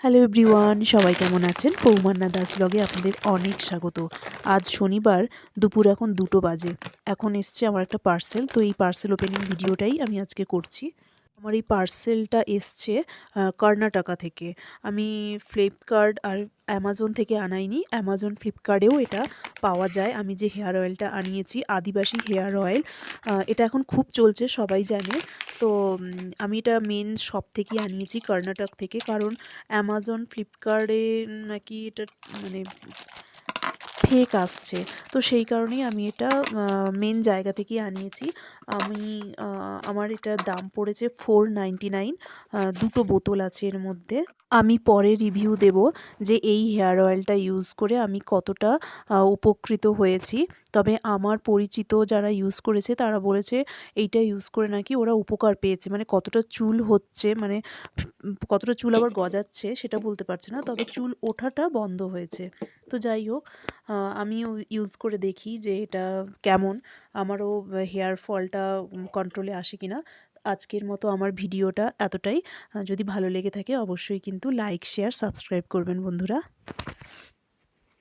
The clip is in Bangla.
হ্যালো এভরিওয়ান, সবাই কেমন আছেন? পৌমান্না দাস ব্লগে আপনাদের অনেক স্বাগত। আজ শনিবার, দুপুর এখন 2টো বাজে। এখন এসছে আমার একটা পার্সেল। তো এই পার্সেল ওপেনিং ভিডিওটাই আমি আজকে করছি। আমার এই পার্সেলটা এসছে কর্ণাটকা থেকে। আমি ফ্লিপকার্ট আর অ্যামাজন থেকে আনাইনি। অ্যামাজন, ফ্লিপকার্টেও এটা পাওয়া যায়। আমি যে হেয়ার অয়েলটা আনিয়েছি, আদিবাসী হেয়ার অয়েল, এটা এখন খুব চলছে, সবাই জানে। তো আমি এটা মেন শপ থেকেই আনিয়েছি, কর্ণাটক থেকে। কারণ অ্যামাজন, ফ্লিপকার্টে নাকি এটা মানে ফেক আসছে। তো সেই কারণেই আমি এটা মেন জায়গা থেকেই আনিয়েছি। আমি আমার এটার দাম পড়েছে 499। 2টো বোতল আছে এর মধ্যে। আমি পরে রিভিউ দেব যে এই হেয়ার অয়েলটা ইউজ করে আমি কতটা উপকৃত হয়েছি। তবে আমার পরিচিত যারা ইউজ করেছে তারা বলেছে এইটা ইউজ করে নাকি ওরা উপকার পেয়েছে। মানে কতটা চুল হচ্ছে, মানে কতটা চুল আবার গজাচ্ছে সেটা বলতে পারছে না। তবে চুল ওঠাটা বন্ধ হয়েছে। তো যাই হোক, আমিও ইউজ করে দেখি যে এটা কেমন, আমারও হেয়ার ফলটা কন্ট্রোলে আসে কিনা। আজকের মতো আমার ভিডিওটা এতটাই। যদি ভালো লেগে থাকে অবশ্যই কিন্তু লাইক, শেয়ার, সাবস্ক্রাইব করবেন বন্ধুরা।